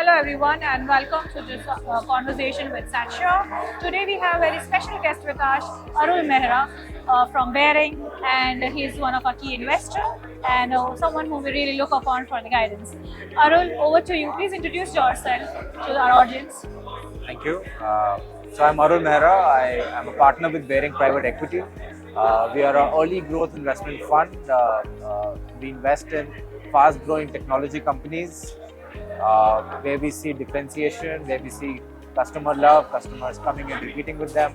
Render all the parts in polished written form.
Hello everyone and welcome to this conversation with Saksha. Today we have a very special guest with us, Arul Mehra from Bearing, and he's one of our key investors and someone who we really look upon for the guidance. Arul, over to you. Please introduce yourself to our audience. Thank you. So I'm Arul Mehra. I am a partner with Bearing Private Equity. We are an early growth investment fund. We invest in fast-growing technology companies where we see differentiation, where we see customer love, customers coming and repeating with them,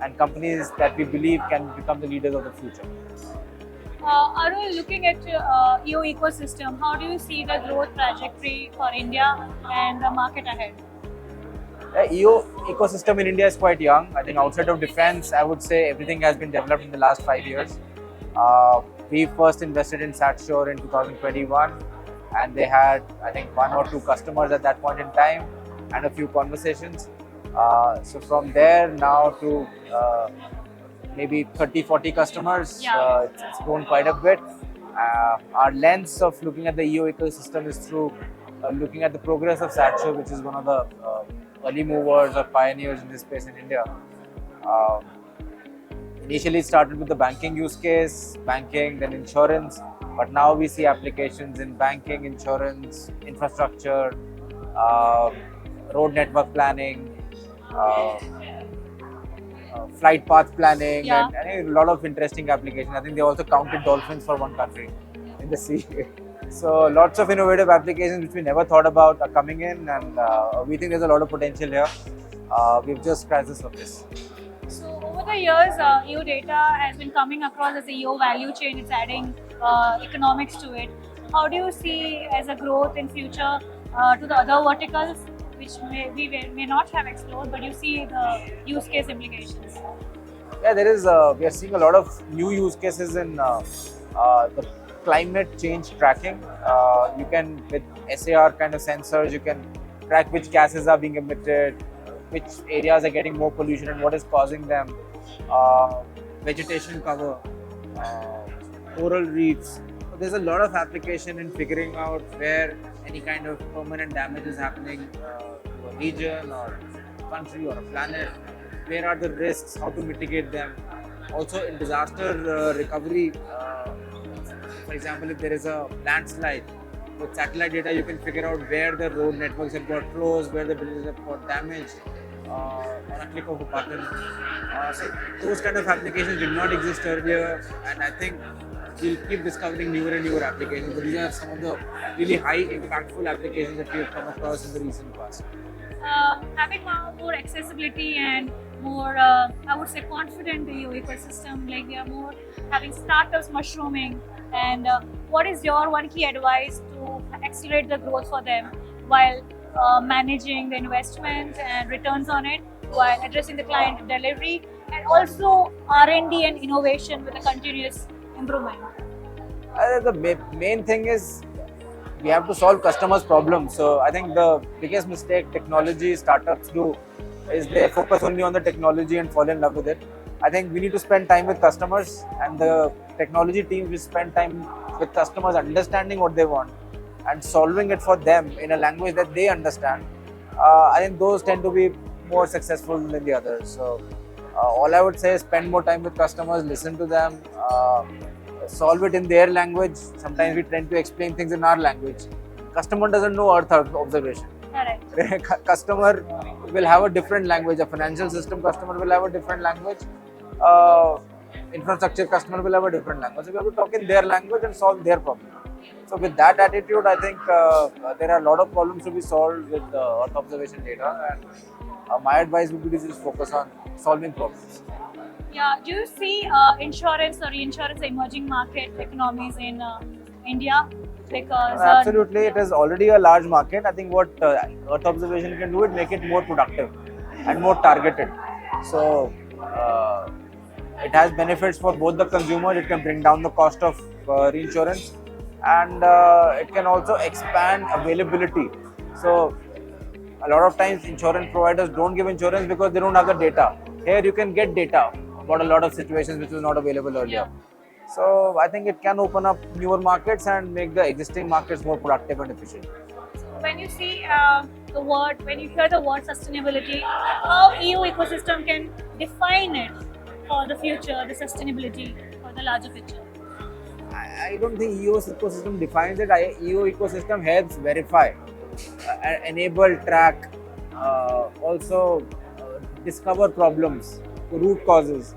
and companies that we believe can become the leaders of the future. Arul, looking at EO ecosystem, how do you see the growth trajectory for India and the market ahead? The EO ecosystem in India is quite young. I think outside of defense, I would say everything has been developed in the last 5 years. We first invested in SatSure in 2021, and they had, I think, 1 or 2 customers at that point in time and a few conversations. So from there now to maybe 30, 40 customers, it's grown quite a bit. Our lens of looking at the EO ecosystem is through looking at the progress of SatSure, which is one of the early movers or pioneers in this space in India. Initially started with the banking use case, banking, then insurance, but now we see applications in banking, insurance, infrastructure, road network planning, flight path planning, and a lot of interesting applications. I think they also counted dolphins for one country in the sea. So lots of innovative applications which we never thought about are coming in, and we think there's a lot of potential here. We've just scratched the surface. So over the years, EO data has been coming across as a EO value chain. It's adding economics to it. How do you see as a growth in future to the other verticals, which we may not have explored, but you see the use case implications? Yeah, there is. We are seeing a lot of new use cases in the climate change tracking. You can, with SAR kind of sensors, you can track which gases are being emitted, which areas are getting more pollution and what is causing them, vegetation cover, coral reefs. So there's a lot of application in figuring out where any kind of permanent damage is happening to a region or country or a planet. Where are the risks, how to mitigate them. Also in disaster recovery, for example, if there is a landslide, with satellite data you can figure out where the road networks have got closed, where the buildings have got damaged on a click of a button. So those kind of applications did not exist earlier, and I think we'll keep discovering newer and newer applications. But these are some of the really high impactful applications that we have come across in the recent past. Having more accessibility and more, I would say, confident EO ecosystem, like we are more having startups mushrooming. And what is your one key advice to accelerate the growth for them while managing the investment and returns on it, while addressing the client delivery, and also R&D and innovation with a continuous improvement? The main thing is we have to solve customers' problems. So I think the biggest mistake technology startups do is they focus only on the technology and fall in love with it. I think we need to spend time with customers, and the technology teams will spend time with customers understanding what they want and solving it for them in a language that they understand. I think those tend to be more successful than the others. So all I would say is spend more time with customers, listen to them, solve it in their language. Sometimes we tend to explain things in our language. Customer doesn't know Earth observation. Correct. Customer will have a different language. A financial system customer will have a different language. Infrastructure customer will have a different language. So we have to talk in their language and solve their problem. So with that attitude, I think there are a lot of problems to be solved with Earth observation data. And my advice would be to just focus on solving problems. Yeah. Do you see insurance or reinsurance emerging market economies in India? Because absolutely, it is already a large market. I think what Earth observation can do is make it more productive and more targeted. So it has benefits for both the consumer. It can bring down the cost of reinsurance, and it can also expand availability. So a lot of times insurance providers don't give insurance because they don't have the data. Here you can get data about a lot of situations which was not available earlier. So I think it can open up newer markets and make the existing markets more productive and efficient. when you see the word, when you hear the word sustainability, how EU ecosystem can define it for the future, the sustainability for the larger picture? I don't think EU ecosystem defines it. EU ecosystem helps verify, enable, track, also discover problems, root causes.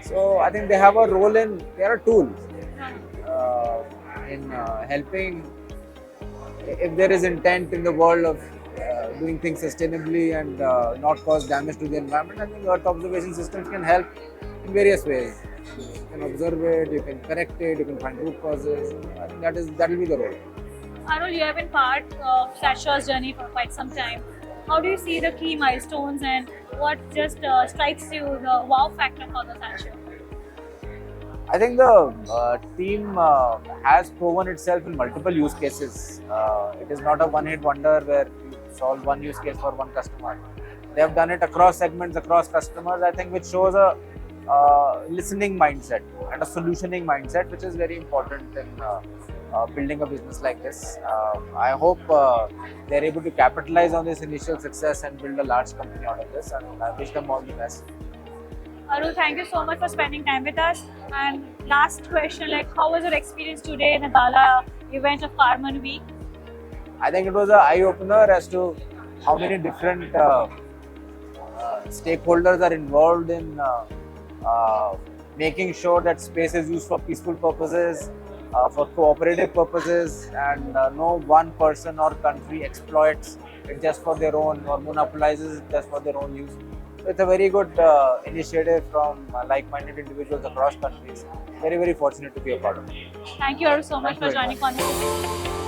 So I think they have a role in, they are a tool in helping if there is intent in the world of doing things sustainably and not cause damage to the environment. I think Earth observation systems can help in various ways. You can observe it, you can correct it, you can find root causes. I think that will be the role. Arul, you have been part of Satshaw's journey for quite some time. How do you see the key milestones and what just strikes you the wow factor for the Satshaw? I think the team has proven itself in multiple use cases. It is not a one-hit wonder where you solve one use case for one customer. They have done it across segments, across customers, I think, which shows a listening mindset and a solutioning mindset, which is very important in building a business like this. I hope they're able to capitalize on this initial success and build a large company out of this, and I wish them all the best. Arul, thank you so much for spending time with us. And last question, like, how was your experience today in the gala event of Carbon Week? I think it was an eye-opener as to how many different stakeholders are involved in making sure that space is used for peaceful purposes, for cooperative purposes, and no one person or country exploits it just for their own or monopolizes it just for their own use. It's a very good initiative from like-minded individuals across countries. Very, very fortunate to be a part of it. Thank you, Arul, so much Thank you for very joining conversation.